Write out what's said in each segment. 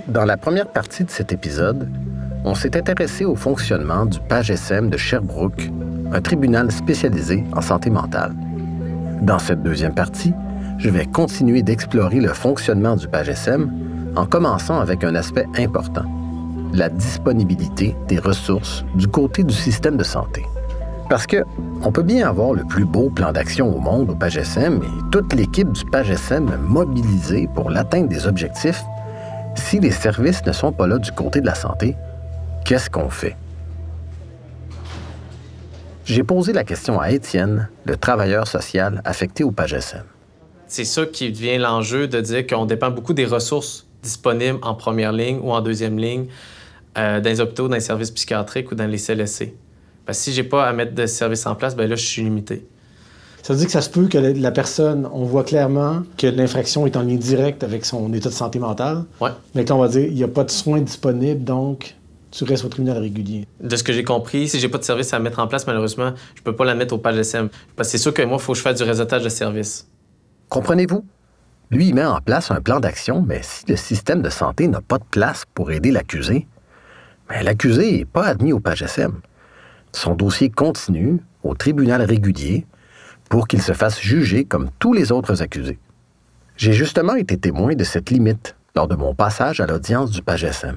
Dans la première partie de cet épisode, on s'est intéressé au fonctionnement du PAGSM de Sherbrooke, un tribunal spécialisé en santé mentale. Dans cette deuxième partie, je vais continuer d'explorer le fonctionnement du PAGSM en commençant avec un aspect important, la disponibilité des ressources du côté du système de santé. Parce que on peut bien avoir le plus beau plan d'action au monde au PAGSM et toute l'équipe du PAGSM mobilisée pour l'atteinte des objectifs. Si les services ne sont pas là du côté de la santé, qu'est-ce qu'on fait? J'ai posé la question à Étienne, le travailleur social affecté au PAGSM. C'est ça qui devient l'enjeu de dire qu'on dépend beaucoup des ressources disponibles en première ligne ou en deuxième ligne dans les hôpitaux, dans les services psychiatriques ou dans les CLSC. Parce que si j'ai pas à mettre de services en place, bien là, je suis limité. Ça veut dire que ça se peut que la personne, on voit clairement que l'infraction est en lien direct avec son état de santé mentale. Ouais. Mais là, on va dire, il n'y a pas de soins disponibles, donc tu restes au tribunal régulier. De ce que j'ai compris, si j'ai pas de service à mettre en place, malheureusement, je peux pas la mettre au PAGSM. Parce que c'est sûr que moi, il faut que je fasse du réseautage de services. Comprenez-vous? Lui, il met en place un plan d'action, mais si le système de santé n'a pas de place pour aider l'accusé, bien, l'accusé n'est pas admis au PAGSM. Son dossier continue au tribunal régulier pour qu'il se fasse juger comme tous les autres accusés. J'ai justement été témoin de cette limite lors de mon passage à l'audience du PAGSM.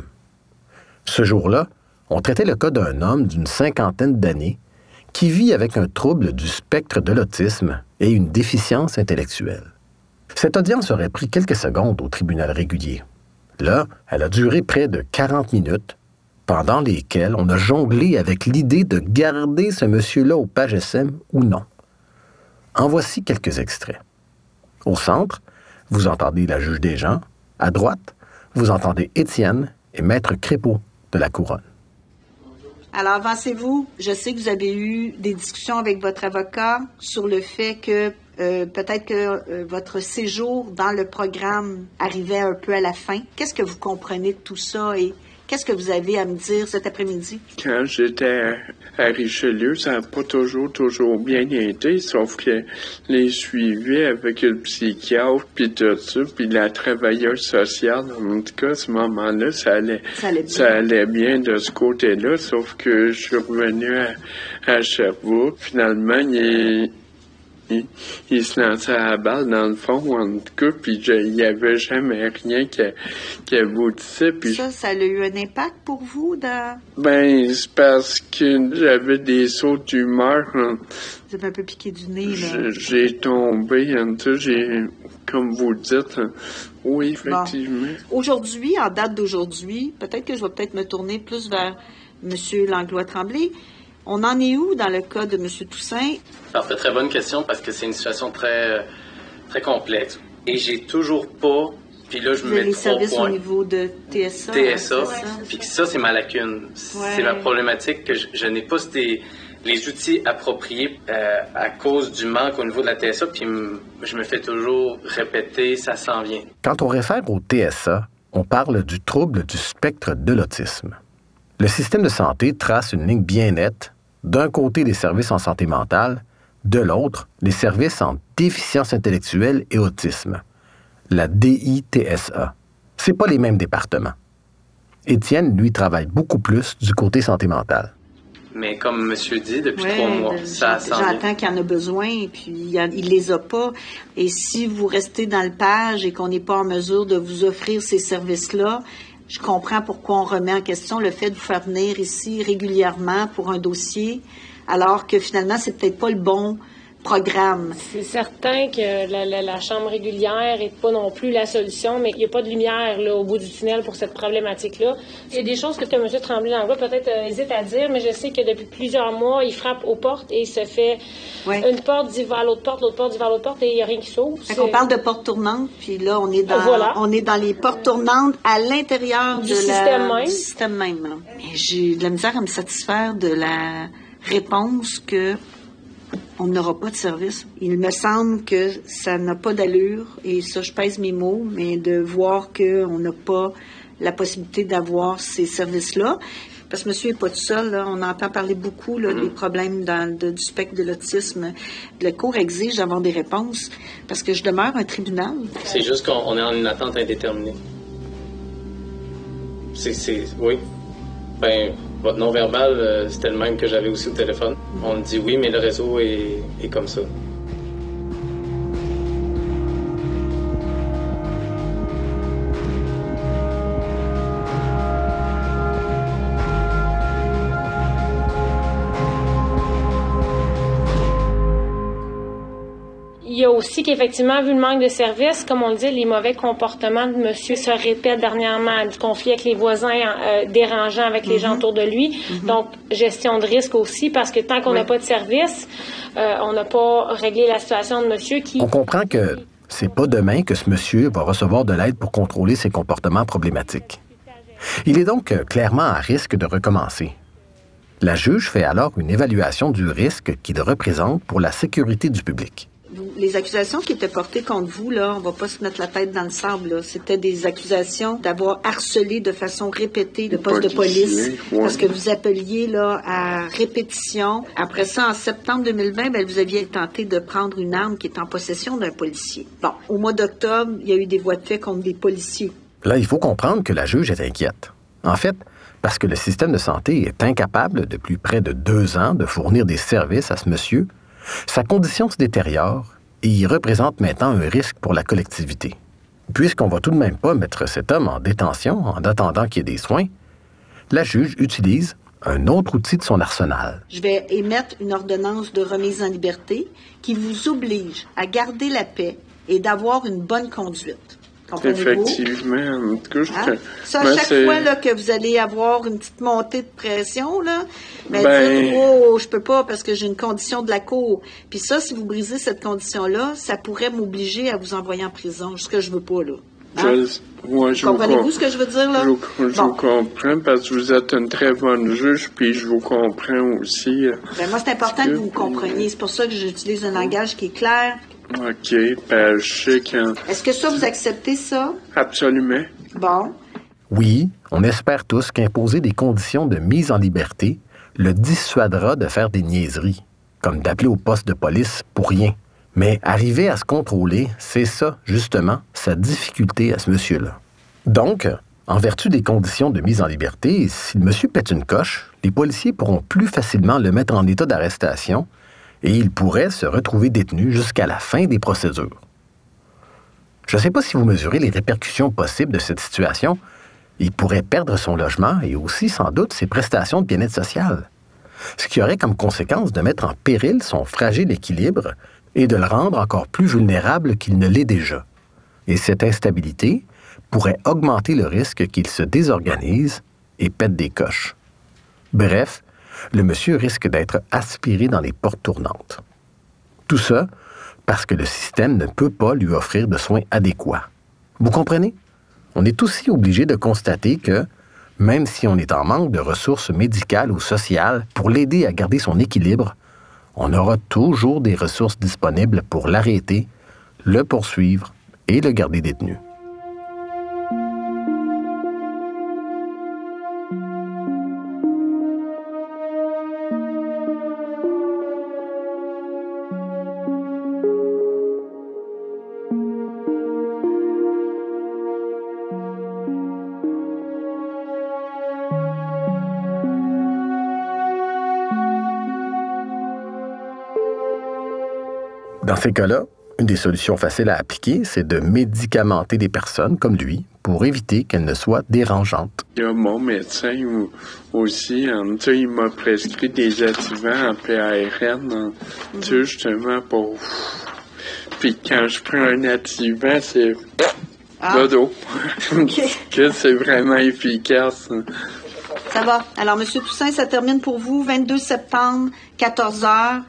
Ce jour-là, on traitait le cas d'un homme d'une 50aine d'années qui vit avec un trouble du spectre de l'autisme et une déficience intellectuelle. Cette audience aurait pris quelques secondes au tribunal régulier. Là, elle a duré près de 40 minutes, pendant lesquelles on a jonglé avec l'idée de garder ce monsieur-là au PAGSM ou non. En voici quelques extraits. Au centre, vous entendez la juge des gens. À droite, vous entendez Étienne et Maître Crépeau de la Couronne. Alors, avancez-vous. Je sais que vous avez eu des discussions avec votre avocat sur le fait que peut-être que votre séjour dans le programme arrivait un peu à la fin. Qu'est-ce que vous comprenez de tout ça et qu'est-ce que vous avez à me dire cet après-midi? Quand j'étais à Richelieu, ça n'a pas toujours bien été, sauf que les suivis avec le psychiatre, puis tout ça, puis la travailleuse sociale, en tout cas, à ce moment-là, ça allait bien de ce côté-là, sauf que je suis revenu à Sherbrooke. Finalement, il se lançait à la balle, dans le fond, en tout cas, puis il n'y avait jamais rien qui aboutissait. Puis ça a eu un impact pour vous? Ben, c'est parce que j'avais des sauts d'humeur. Vous avez un peu piqué du nez, là. J'ai tombé, en tout cas, comme vous dites, oui, effectivement. Bon. Aujourd'hui, en date d'aujourd'hui, peut-être que je vais me tourner plus vers M. Langlois-Tremblay. On en est où dans le cas de M. Toussaint? Parfait, très bonne question parce que c'est une situation très, très complexe. Et j'ai toujours pas, puis là je me mets 3 points. Les services au niveau de TSA. TSA, puis ça c'est ma lacune. C'est ma problématique que je n'ai pas les outils appropriés à cause du manque au niveau de la TSA, puis je me fais toujours répéter, ça s'en vient. Quand on réfère au TSA, on parle du trouble du spectre de l'autisme. Le système de santé trace une ligne bien nette, d'un côté les services en santé mentale, de l'autre les services en déficience intellectuelle et autisme, la DITSA. C'est pas les mêmes départements. Étienne, lui, travaille beaucoup plus du côté santé mentale. Mais comme monsieur dit, depuis 3 mois, ça s'en vient. J'entends qu'il y en a besoin, puis il les a pas. Et si vous restez dans le PAGE et qu'on n'est pas en mesure de vous offrir ces services-là, je comprends pourquoi on remet en question le fait de vous faire venir ici régulièrement pour un dossier, alors que finalement, c'est peut-être pas le bon programme. C'est certain que la chambre régulière n'est pas non plus la solution, mais il n'y a pas de lumière là, au bout du tunnel pour cette problématique-là. Il y a des choses que M. Tremblay-Langlois peut-être hésite à dire, mais je sais que depuis plusieurs mois, il frappe aux portes et il se fait une porte dit vers l'autre porte, l'autre porte dit vers l'autre porte et il n'y a rien qui s'ouvre. On parle de portes tournantes, puis là, on est dans les portes tournantes à l'intérieur du système même. Là. Mais j'ai de la misère à me satisfaire de la réponse que on n'aura pas de service. Il me semble que ça n'a pas d'allure, et ça, je pèse mes mots, mais de voir qu'on n'a pas la possibilité d'avoir ces services-là. Parce que monsieur n'est pas tout seul. Là. On entend parler beaucoup là, des problèmes du spectre de l'autisme. Le cours exige d'avoir des réponses parce que je demeure un tribunal. C'est juste qu'on est en une attente indéterminée. Oui. Ben, votre non-verbal, c'était le même que j'avais aussi au téléphone. On me dit oui, mais le réseau est comme ça. Il y a aussi qu'effectivement, vu le manque de services, comme on le dit, les mauvais comportements de monsieur se répètent dernièrement, du conflit avec les voisins dérangeant avec les gens autour de lui. Donc, gestion de risque aussi, parce que tant qu'on n'a pas de service, on n'a pas réglé la situation de monsieur qui... On comprend que c'est pas demain que ce monsieur va recevoir de l'aide pour contrôler ses comportements problématiques. Il est donc clairement à risque de recommencer. La juge fait alors une évaluation du risque qu'il représente pour la sécurité du public. Les accusations qui étaient portées contre vous, là, on va pas se mettre la tête dans le sable, là. C'était des accusations d'avoir harcelé de façon répétée le poste de police, parce que vous appeliez, là, à répétition. Après ça, en septembre 2020, vous aviez tenté de prendre une arme qui est en possession d'un policier. Bon, au mois d'octobre, il y a eu des voies de fait contre des policiers. Là, il faut comprendre que la juge est inquiète. En fait, parce que le système de santé est incapable, depuis près de 2 ans, de fournir des services à ce monsieur, sa condition se détériore et il représente maintenant un risque pour la collectivité. Puisqu'on ne va tout de même pas mettre cet homme en détention en attendant qu'il y ait des soins, la juge utilise un autre outil de son arsenal. Je vais émettre une ordonnance de remise en liberté qui vous oblige à garder la paix et d'avoir une bonne conduite. Effectivement. En tout cas, ça, à chaque fois là, que vous allez avoir une petite montée de pression, là, dites, je peux pas parce que j'ai une condition de la cour. Puis ça, si vous brisez cette condition-là, ça pourrait m'obliger à vous envoyer en prison, ce que je veux pas, là. Comprenez-vous ce que je veux dire, là? Je vous comprends, parce que vous êtes une très bonne juge, puis je vous comprends aussi. Moi, c'est important que vous me compreniez. C'est pour ça que j'utilise un langage qui est clair. OK, je sais que... Est-ce que ça, vous acceptez ça? Absolument. Bon. Oui, on espère tous qu'imposer des conditions de mise en liberté le dissuadera de faire des niaiseries, comme d'appeler au poste de police pour rien. Mais arriver à se contrôler, c'est ça, justement, sa difficulté à ce monsieur-là. Donc, en vertu des conditions de mise en liberté, si le monsieur pète une coche, les policiers pourront plus facilement le mettre en état d'arrestation et il pourrait se retrouver détenu jusqu'à la fin des procédures. Je ne sais pas si vous mesurez les répercussions possibles de cette situation. Il pourrait perdre son logement et aussi, sans doute, ses prestations de bien-être social, ce qui aurait comme conséquence de mettre en péril son fragile équilibre et de le rendre encore plus vulnérable qu'il ne l'est déjà. Et cette instabilité pourrait augmenter le risque qu'il se désorganise et pète des coches. Bref, le monsieur risque d'être aspiré dans les portes tournantes. Tout ça parce que le système ne peut pas lui offrir de soins adéquats. Vous comprenez? On est aussi obligé de constater que, même si on est en manque de ressources médicales ou sociales pour l'aider à garder son équilibre, on aura toujours des ressources disponibles pour l'arrêter, le poursuivre et le garder détenu. Dans ces cas-là, une des solutions faciles à appliquer, c'est de médicamenter des personnes comme lui pour éviter qu'elles ne soient dérangeantes. Il y a mon médecin aussi, il m'a prescrit des activants en PARN, justement pour... Puis quand je prends un activant, c'est... Dodo. Que c'est vraiment efficace. Ça va. Alors, M. Toussaint, ça termine pour vous, 22 septembre, 14h.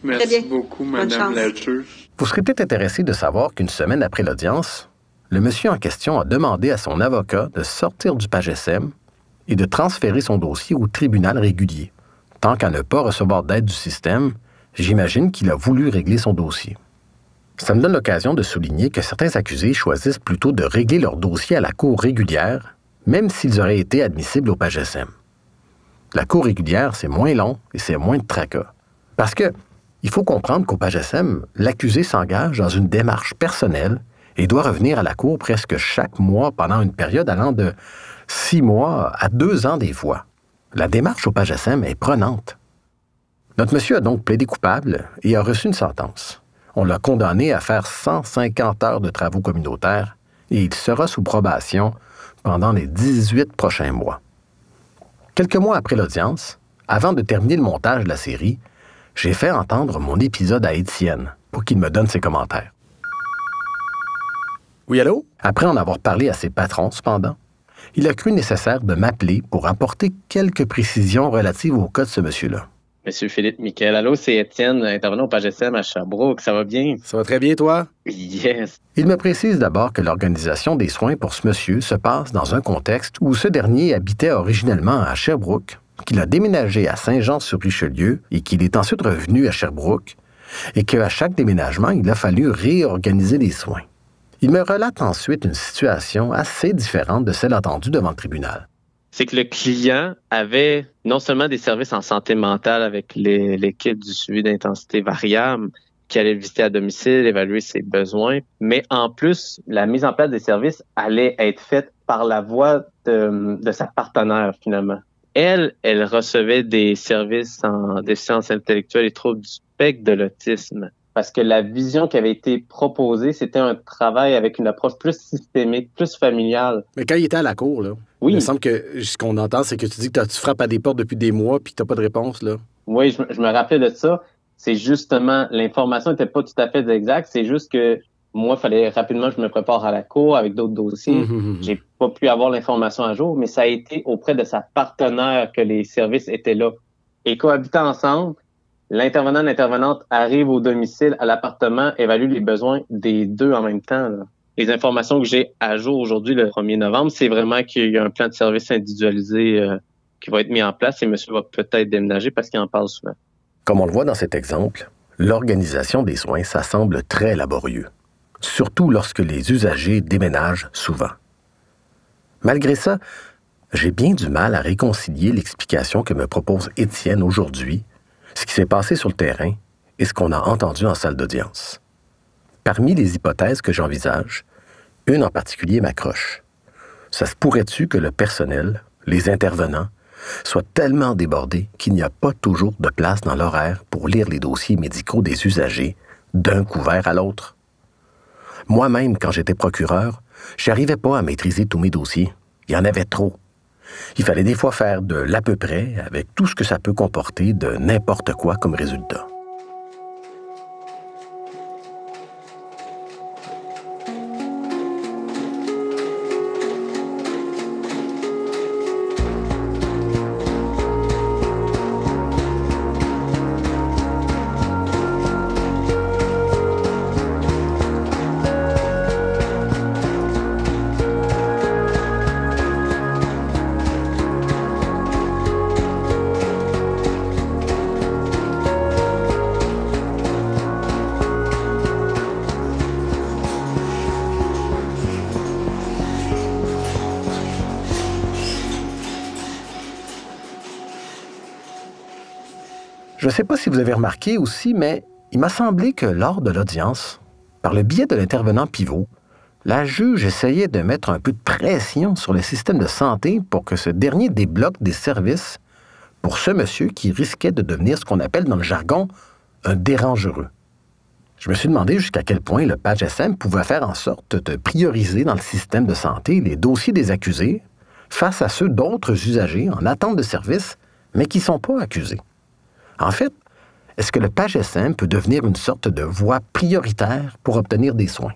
Merci beaucoup, Madame la juge. Vous serez peut-être intéressé de savoir qu'une semaine après l'audience, le monsieur en question a demandé à son avocat de sortir du PAGSM et de transférer son dossier au tribunal régulier. Tant qu'à ne pas recevoir d'aide du système, j'imagine qu'il a voulu régler son dossier. Ça me donne l'occasion de souligner que certains accusés choisissent plutôt de régler leur dossier à la cour régulière, même s'ils auraient été admissibles au PAGSM. La cour régulière, c'est moins long et c'est moins de tracas. Parce que, il faut comprendre qu'au PAGESM, l'accusé s'engage dans une démarche personnelle et doit revenir à la cour presque chaque mois pendant une période allant de 6 mois à 2 ans des fois. La démarche au PAGESM est prenante. Notre monsieur a donc plaidé coupable et a reçu une sentence. On l'a condamné à faire 150 heures de travaux communautaires et il sera sous probation pendant les 18 prochains mois. Quelques mois après l'audience, avant de terminer le montage de la série, j'ai fait entendre mon épisode à Étienne pour qu'il me donne ses commentaires. Oui, allô? Après en avoir parlé à ses patrons, cependant, il a cru nécessaire de m'appeler pour apporter quelques précisions relatives au cas de ce monsieur-là. Monsieur Philippe Miquel, allô, c'est Étienne, intervenant au PAGESM à Sherbrooke. Ça va bien? Ça va très bien, toi? Yes! Il me précise d'abord que l'organisation des soins pour ce monsieur se passe dans un contexte où ce dernier habitait originellement à Sherbrooke, qu'il a déménagé à Saint-Jean-sur-Richelieu et qu'il est ensuite revenu à Sherbrooke, et qu'à chaque déménagement, il a fallu réorganiser les soins. Il me relate ensuite une situation assez différente de celle entendue devant le tribunal. C'est que le client avait non seulement des services en santé mentale avec l'équipe du suivi d'intensité variable qui allait le visiter à domicile, évaluer ses besoins, mais en plus, la mise en place des services allait être faite par la voix de sa partenaire, finalement. Elle recevait des services en déficience intellectuelle et troubles du spectre de l'autisme. Parce que la vision qui avait été proposée, c'était un travail avec une approche plus systémique, plus familiale. Mais quand il était à la cour, là, oui. Il me semble que ce qu'on entend, c'est que tu dis que tu frappes à des portes depuis des mois puis que tu n'as pas de réponse, là. Oui, je me rappelais de ça. C'est justement, l'information n'était pas tout à fait exacte. C'est juste que moi, il fallait rapidement que je me prépare à la cour avec d'autres dossiers. J'ai pas pu avoir l'information à jour, mais ça a été auprès de sa partenaire que les services étaient là. Et cohabitant ensemble, l'intervenant et l'intervenante arrivent au domicile, à l'appartement, évaluent les besoins des deux en même temps, là. Les informations que j'ai à jour aujourd'hui, le 1er novembre, c'est vraiment qu'il y a un plan de service individualisé qui va être mis en place et monsieur va peut-être déménager parce qu'il en parle souvent. Comme on le voit dans cet exemple, l'organisation des soins, ça semble très laborieux, surtout lorsque les usagers déménagent souvent. Malgré ça, j'ai bien du mal à réconcilier l'explication que me propose Étienne aujourd'hui, ce qui s'est passé sur le terrain et ce qu'on a entendu en salle d'audience. Parmi les hypothèses que j'envisage, une en particulier m'accroche. Ça se pourrait-tu que le personnel, les intervenants, soient tellement débordés qu'il n'y a pas toujours de place dans l'horaire pour lire les dossiers médicaux des usagers d'un couvert à l'autre? Moi-même, quand j'étais procureur, j'arrivais pas à maîtriser tous mes dossiers. Il y en avait trop. Il fallait des fois faire de l'à peu près avec tout ce que ça peut comporter de n'importe quoi comme résultat. Je ne sais pas si vous avez remarqué aussi, mais il m'a semblé que lors de l'audience, par le biais de l'intervenant pivot, la juge essayait de mettre un peu de pression sur le système de santé pour que ce dernier débloque des services pour ce monsieur qui risquait de devenir ce qu'on appelle dans le jargon un dérangereux. Je me suis demandé jusqu'à quel point le PAGESM pouvait faire en sorte de prioriser dans le système de santé les dossiers des accusés face à ceux d'autres usagers en attente de services, mais qui ne sont pas accusés. En fait, est-ce que le PAGESM peut devenir une sorte de voie prioritaire pour obtenir des soins?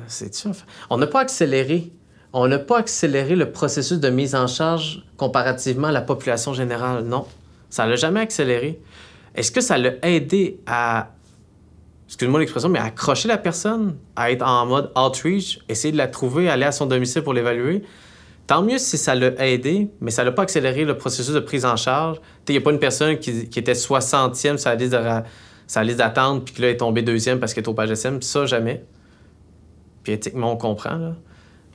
C'est sûr. On n'a pas accéléré. On n'a pas accéléré le processus de mise en charge comparativement à la population générale. Non, ça ne l'a jamais accéléré. Est-ce que ça l'a aidé à, excuse-moi l'expression, mais à accrocher la personne, à être en mode outreach, essayer de la trouver, aller à son domicile pour l'évaluer? Tant mieux si ça l'a aidé, mais ça l'a pas accéléré le processus de prise en charge. Il n'y a pas une personne qui était 60e sur la liste d'attente puis qui là est tombée 2e parce qu'elle est au PAGESM. Ça, jamais. Puis éthiquement, on comprend, là.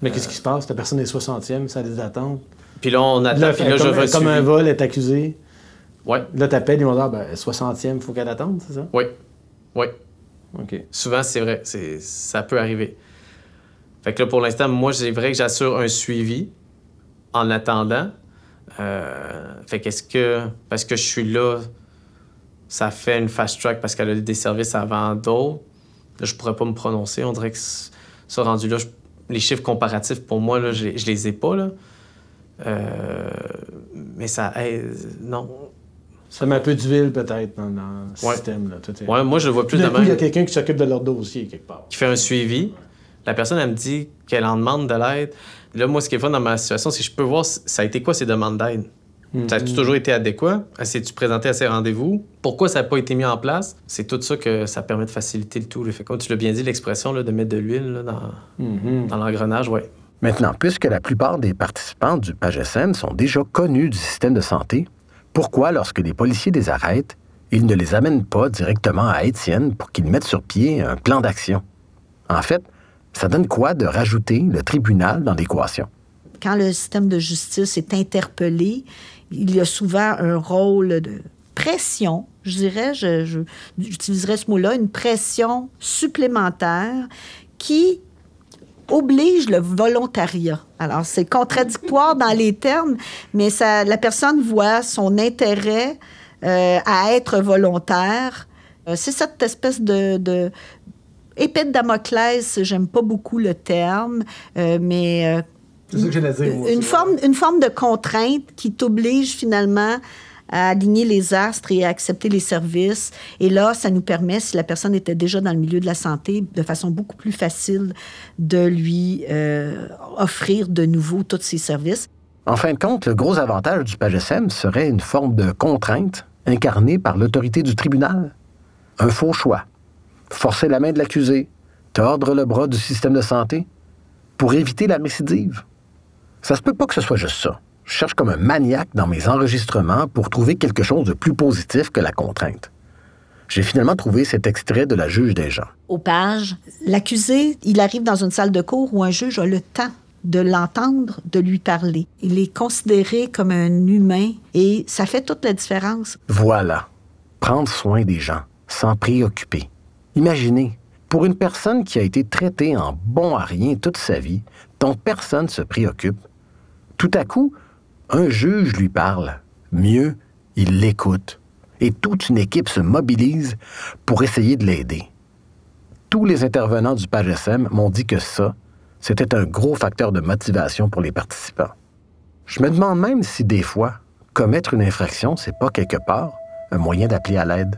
Mais qu'est-ce qui se passe? La personne est 60e sur la liste d'attente? Puis là, on attend, là, puis là, je vais comme un vol est accusé. Oui. Là, t'appelles, ils vont dire, 60e, il faut qu'elle attende, c'est ça? Oui. Oui. OK. Souvent, c'est vrai. Ça peut arriver. Fait que là, pour l'instant, moi, c'est vrai que j'assure un suivi en attendant. Fait qu'est-ce que... Parce que je suis là, ça fait une fast track parce qu'elle a des services avant d'autres. Là, je pourrais pas me prononcer. On dirait que ça, rendu là, les chiffres comparatifs, pour moi, là, je les ai pas, là. Mais ça aide... Non... Ça met un peu d'huile, peut-être, dans le système. Là. Oui, moi, je le vois plus de même. Il y a quelqu'un qui s'occupe de leur dossier, quelque part. Qui fait un suivi. La personne, elle me dit qu'elle en demande de l'aide. Là, moi, ce qui est fun dans ma situation, c'est que je peux voir ça a été quoi ces demandes d'aide. Ça a-tu toujours été adéquat? S'est-tu présenté à ces rendez-vous? Pourquoi ça n'a pas été mis en place? C'est tout ça que ça permet de faciliter le tout. Fait, comme tu l'as bien dit, l'expression là, de mettre de l'huile là, dans l'engrenage, oui. Maintenant, puisque la plupart des participants du PAGESM sont déjà connus du système de santé, pourquoi, lorsque les policiers les arrêtent, ils ne les amènent pas directement à Étienne pour qu'il mette sur pied un plan d'action? En fait, ça donne quoi de rajouter le tribunal dans l'équation? Quand le système de justice est interpellé, il y a souvent un rôle de pression, je dirais, j'utiliserais ce mot-là, une pression supplémentaire qui oblige le volontariat. Alors, c'est contradictoire dans les termes, mais la personne voit son intérêt à être volontaire. C'est cette espèce de épée de Damoclès, j'aime pas beaucoup le terme, mais c'est ça que j'allais dire, moi, une forme de contrainte qui t'oblige finalement à aligner les astres et à accepter les services. Et là, ça nous permet, si la personne était déjà dans le milieu de la santé, de façon beaucoup plus facile de lui offrir de nouveau tous ses services. En fin de compte, le gros avantage du PAGESM serait une forme de contrainte incarnée par l'autorité du tribunal. Un faux choix. Forcer la main de l'accusé, tordre le bras du système de santé pour éviter la récidive. Ça se peut pas que ce soit juste ça. Je cherche comme un maniaque dans mes enregistrements pour trouver quelque chose de plus positif que la contrainte. J'ai finalement trouvé cet extrait de la juge des gens. Au PAGE, l'accusé, il arrive dans une salle de cour où un juge a le temps de l'entendre, de lui parler. Il est considéré comme un humain et ça fait toute la différence. Voilà. Prendre soin des gens, s'en préoccuper. Imaginez, pour une personne qui a été traitée en bon à rien toute sa vie, dont personne ne se préoccupe, tout à coup, un juge lui parle. Mieux, il l'écoute. Et toute une équipe se mobilise pour essayer de l'aider. Tous les intervenants du PAGESM m'ont dit que ça, c'était un gros facteur de motivation pour les participants. Je me demande même si des fois, commettre une infraction, c'est pas quelque part un moyen d'appeler à l'aide.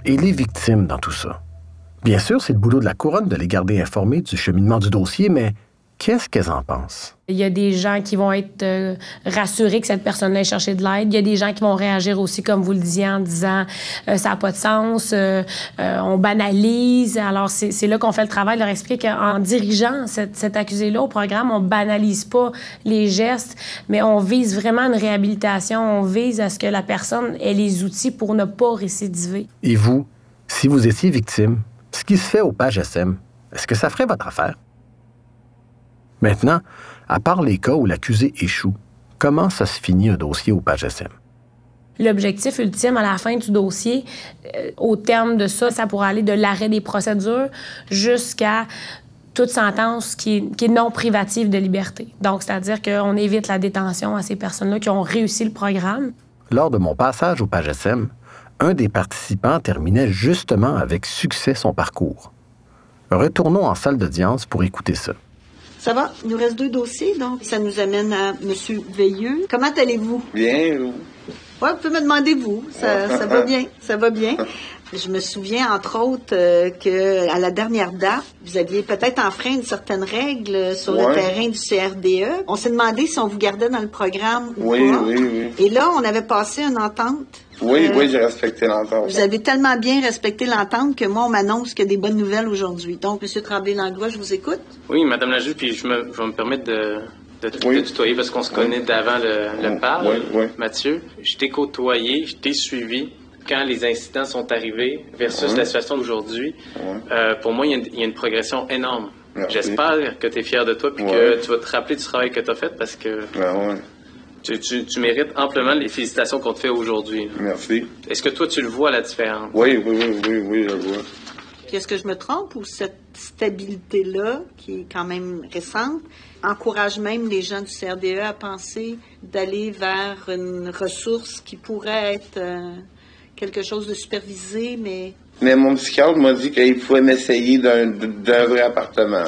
Et les victimes dans tout ça? Bien sûr, c'est le boulot de la couronne de les garder informés du cheminement du dossier, mais qu'est-ce qu'elles en pensent? Il y a des gens qui vont être rassurés que cette personne-là ait cherché de l'aide. Il y a des gens qui vont réagir aussi, comme vous le disiez, en disant ça n'a pas de sens, on banalise. Alors, c'est là qu'on fait le travail de leur expliquer qu'en dirigeant cet accusé-là au programme, on banalise pas les gestes, mais on vise vraiment une réhabilitation. On vise à ce que la personne ait les outils pour ne pas récidiver. Et vous, si vous étiez victime, ce qui se fait au PAGESM, est-ce que ça ferait votre affaire? Maintenant, à part les cas où l'accusé échoue, comment ça se finit un dossier au PAGESM? L'objectif ultime à la fin du dossier, au terme de ça, ça pourra aller de l'arrêt des procédures jusqu'à toute sentence qui est non privative de liberté. Donc, c'est-à-dire qu'on évite la détention à ces personnes-là qui ont réussi le programme. Lors de mon passage au PAGESM, un des participants terminait justement avec succès son parcours. Retournons en salle d'audience pour écouter ça. Ça va? Il nous reste 2 dossiers, donc ça nous amène à M. Veilleux. Comment allez-vous? Bien, vous? Oui, vous pouvez me demander vous. Ça va bien, ça va bien. Je me souviens, entre autres, qu'à la dernière date, vous aviez peut-être enfreint une certaine règle sur le terrain du CRDE. On s'est demandé si on vous gardait dans le programme ou pas. Oui. Et là, on avait passé une entente. Oui, j'ai respecté l'entente. Vous avez tellement bien respecté l'entente que moi, on m'annonce qu'il y a des bonnes nouvelles aujourd'hui. Donc, M. Tremblay-Langlois, je vous écoute. Oui, Mme la juge, puis je vais me permettre de tutoyer parce qu'on se connaît d'avant le parle. Mathieu, je t'ai côtoyé, je t'ai suivi quand les incidents sont arrivés versus la situation d'aujourd'hui. Pour moi, il y a une progression énorme. Merci. J'espère que tu es fier de toi et que tu vas te rappeler du travail que tu as fait parce que tu mérites amplement les félicitations qu'on te fait aujourd'hui. Merci. Est-ce que toi, tu le vois, la différence? Oui, je le vois. Est-ce que je me trompe ou cette stabilité-là, qui est quand même récente, encourage même les gens du CRDE à penser d'aller vers une ressource qui pourrait être quelque chose de supervisé, mais... Mais mon psychiatre m'a dit qu'il pouvait m'essayer d'un vrai appartement.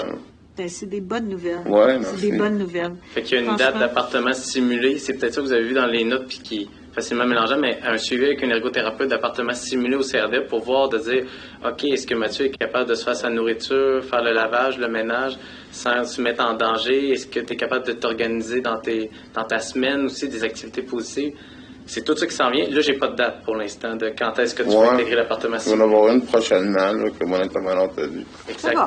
Ben, c'est des bonnes nouvelles. Oui, merci. C'est des bonnes nouvelles. Fait qu'il y a une date d'appartement simulé, c'est peut-être ça que vous avez vu dans les notes, puis qui est facilement mélangeable, mais un suivi avec un ergothérapeute d'appartement simulé au CRD pour voir, de dire, OK, est-ce que Mathieu est capable de se faire sa nourriture, faire le lavage, le ménage, sans se mettre en danger? Est-ce que tu es capable de t'organiser dans ta semaine aussi, des activités positives? C'est tout ça qui s'en vient. Là, j'ai pas de date pour l'instant de quand est-ce que tu vas intégrer l'appartement simulé. On va en avoir une prochainement, là, que mon intervenant t'a dit. Exact.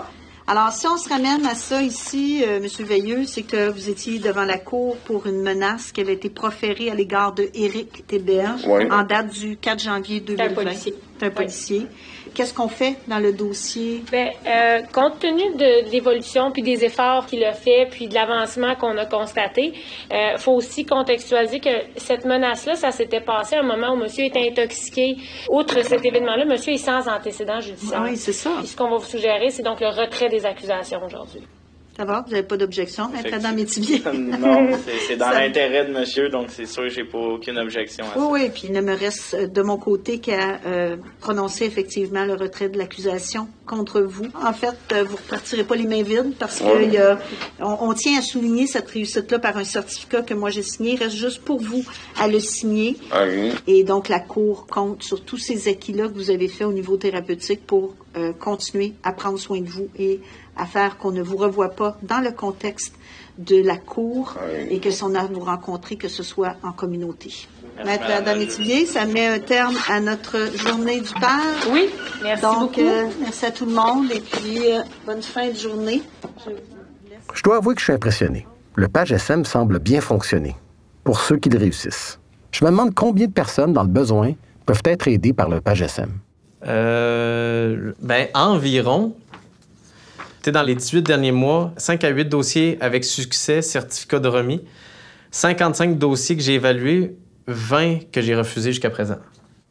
Alors, si on se ramène à ça ici, M. Veilleux, c'est que vous étiez devant la cour pour une menace qui avait été proférée à l'égard de Éric Théberge en date du 4 janvier 2020. C'est un policier. Qu'est-ce qu'on fait dans le dossier? Bien, compte tenu de l'évolution puis des efforts qu'il a fait puis de l'avancement qu'on a constaté, faut aussi contextualiser que cette menace-là, ça s'était passé à un moment où monsieur était intoxiqué. Outre cet événement-là, monsieur est sans antécédent judiciaire. Oui, c'est ça. Puis ce qu'on va vous suggérer, c'est donc le retrait des accusations aujourd'hui. Ça va? Vous n'avez pas d'objection, Maître Adam Métivier? Non, c'est dans l'intérêt de monsieur, donc c'est sûr que j'ai pas aucune objection à ça. Oui, puis il ne me reste de mon côté qu'à prononcer effectivement le retrait de l'accusation contre vous. En fait, vous ne repartirez pas les mains vides parce qu'on tient à souligner cette réussite-là par un certificat que moi j'ai signé. Il reste juste pour vous à le signer. Et donc, la Cour compte sur tous ces acquis-là que vous avez faits au niveau thérapeutique pour continuer à prendre soin de vous et à faire qu'on ne vous revoie pas dans le contexte de la Cour et que si on a à vous rencontrer, que ce soit en communauté. Maître Adam Métivier, ça met un terme à notre journée du père. Oui, merci beaucoup. Merci à tout le monde et puis bonne fin de journée. Je dois avouer que je suis impressionné. Le PAGE-SM semble bien fonctionner, pour ceux qui le réussissent. Je me demande combien de personnes dans le besoin peuvent être aidées par le PAGE-SM. Environ. Dans les 18 derniers mois, 5 à 8 dossiers avec succès, certificat de remis, 55 dossiers que j'ai évalués, 20 que j'ai refusés jusqu'à présent.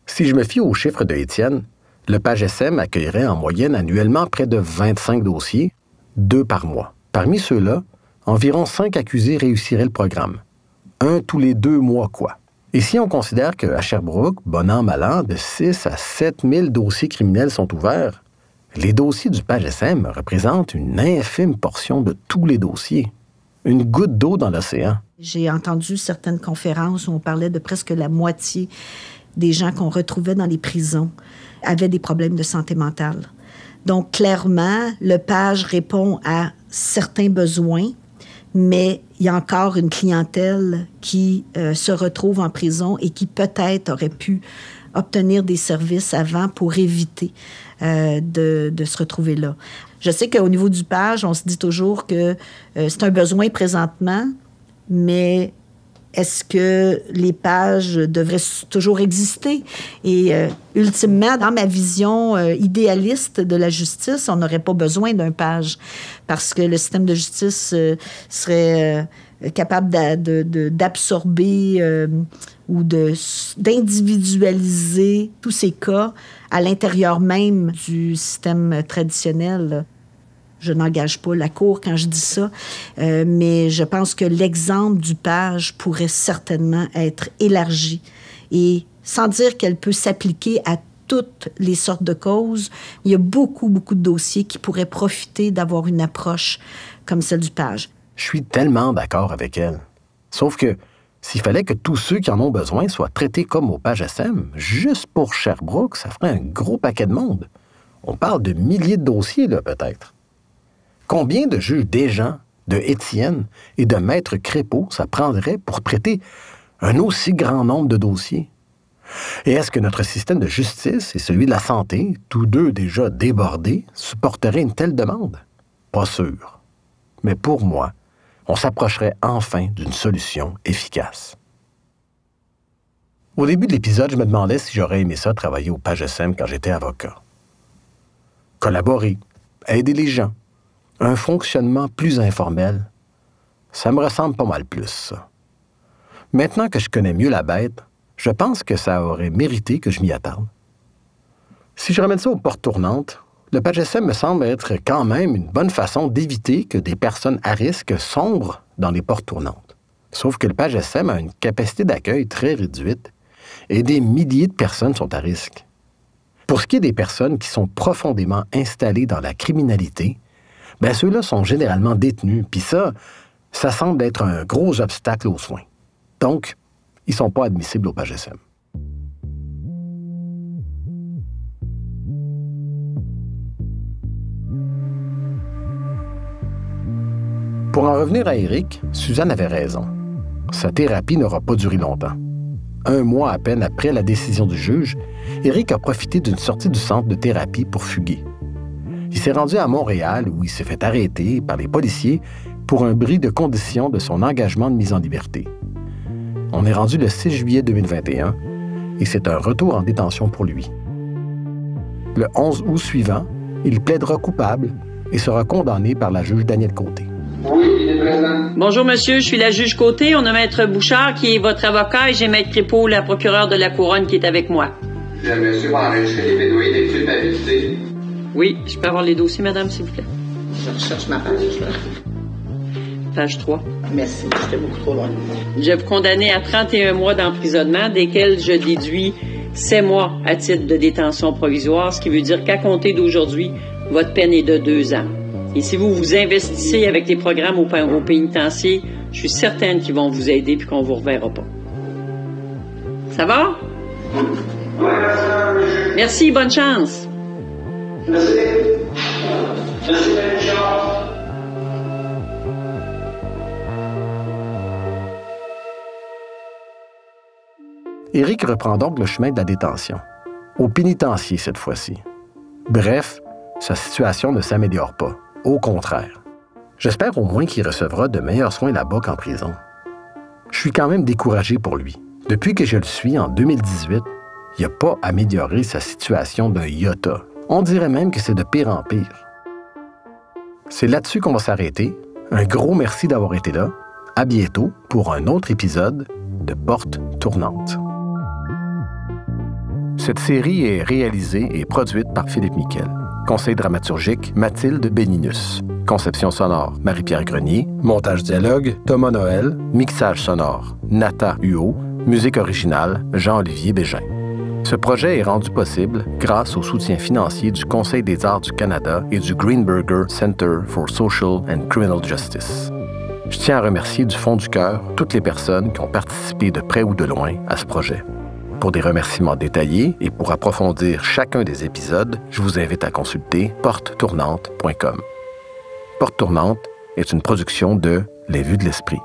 Si je me fie aux chiffres de Étienne, le PAGE-SM accueillerait en moyenne annuellement près de 25 dossiers, 2 par mois. Parmi ceux-là, environ 5 accusés réussiraient le programme. 1 tous les 2 mois, quoi. Et si on considère qu'à Sherbrooke, bon an, mal an, de 6 à 7 000 dossiers criminels sont ouverts, les dossiers du PAGE-SM représentent une infime portion de tous les dossiers. Une goutte d'eau dans l'océan. J'ai entendu certaines conférences où on parlait de presque la moitié des gens qu'on retrouvait dans les prisons avaient des problèmes de santé mentale. Donc, clairement, le PAGE répond à certains besoins, mais il y a encore une clientèle qui se retrouve en prison et qui peut-être aurait pu obtenir des services avant pour éviter de se retrouver là. Je sais qu'au niveau du PAGE, on se dit toujours que c'est un besoin présentement, mais est-ce que les pages devraient toujours exister? Et ultimement, dans ma vision idéaliste de la justice, on n'aurait pas besoin d'un page parce que le système de justice serait capable d'absorber ou d'individualiser tous ces cas à l'intérieur même du système traditionnel. Je n'engage pas la Cour quand je dis ça, mais je pense que l'exemple du PAGE pourrait certainement être élargi et sans dire qu'elle peut s'appliquer à toutes les sortes de causes, il y a beaucoup, beaucoup de dossiers qui pourraient profiter d'avoir une approche comme celle du PAGE. Je suis tellement d'accord avec elle. Sauf que S'il fallait que tous ceux qui en ont besoin soient traités comme au PagesSem, juste pour Sherbrooke, ça ferait un gros paquet de monde. On parle de milliers de dossiers, là, peut-être. Combien de juges Desjans, de Étienne et de Maître Crépeau ça prendrait pour traiter un aussi grand nombre de dossiers? Et est-ce que notre système de justice et celui de la santé, tous deux déjà débordés, supporteraient une telle demande? Pas sûr. Mais pour moi, on s'approcherait enfin d'une solution efficace. Au début de l'épisode, je me demandais si j'aurais aimé ça travailler au PagesSem quand j'étais avocat. Collaborer, aider les gens, un fonctionnement plus informel, ça me ressemble pas mal plus, ça. Maintenant que je connais mieux la bête, je pense que ça aurait mérité que je m'y attarde. Si je ramène ça aux portes tournantes, le PagesSem me semble être quand même une bonne façon d'éviter que des personnes à risque sombrent dans les portes tournantes. Sauf que le PagesSem a une capacité d'accueil très réduite et des milliers de personnes sont à risque. Pour ce qui est des personnes qui sont profondément installées dans la criminalité, bien ceux-là sont généralement détenus, puis ça semble être un gros obstacle aux soins. Donc, ils ne sont pas admissibles au PagesSem. Pour en revenir à Éric, Suzanne avait raison. Sa thérapie n'aura pas duré longtemps. 1 mois à peine après la décision du juge, Éric a profité d'une sortie du centre de thérapie pour fuguer. Il s'est rendu à Montréal où il s'est fait arrêter par les policiers pour un bris de condition de son engagement de mise en liberté. On est rendu le 6 juillet 2021 et c'est un retour en détention pour lui. Le 11 août suivant, il plaidera coupable et sera condamné par la juge Danielle Côté. Oui, il est présent. Bonjour, monsieur. Je suis la juge Côté. On a Maître Bouchard qui est votre avocat et j'ai Maître Crépeau, la procureure de la Couronne, qui est avec moi. J'aimerais sûrement enregistrer les plaidoyers des culpabilités. Oui, je peux avoir les dossiers, madame, s'il vous plaît. Je recherche ma page, là. Page 3. Merci, j'étais beaucoup trop loin. Je vous condamner à 31 mois d'emprisonnement, desquels je déduis 7 mois à titre de détention provisoire, ce qui veut dire qu'à compter d'aujourd'hui, votre peine est de 2 ans. Et si vous vous investissez avec les programmes au pénitencier, je suis certaine qu'ils vont vous aider puis qu'on ne vous reverra pas. Ça va? Merci, bonne chance. Merci. Merci, Richard. Éric reprend donc le chemin de la détention, au pénitencier cette fois-ci. Bref, sa situation ne s'améliore pas. Au contraire. J'espère au moins qu'il recevra de meilleurs soins là-bas qu'en prison. Je suis quand même découragé pour lui. Depuis que je le suis en 2018, il n'a pas amélioré sa situation d'un iota. On dirait même que c'est de pire en pire. C'est là-dessus qu'on va s'arrêter. Un gros merci d'avoir été là. À bientôt pour un autre épisode de Portes tournantes. Cette série est réalisée et produite par Philippe Miquel. Conseil dramaturgique, Mathilde Béninus. Conception sonore, Marie-Pierre Grenier. Montage dialogue, Thomas Noël. Mixage sonore, Nata Huot. Musique originale, Jean-Olivier Bégin. Ce projet est rendu possible grâce au soutien financier du Conseil des arts du Canada et du Greenberger Center for Social and Criminal Justice. Je tiens à remercier du fond du cœur toutes les personnes qui ont participé de près ou de loin à ce projet. Pour des remerciements détaillés et pour approfondir chacun des épisodes, je vous invite à consulter portetournante.com. Porte Tournante est une production de Les Vues de l'Esprit.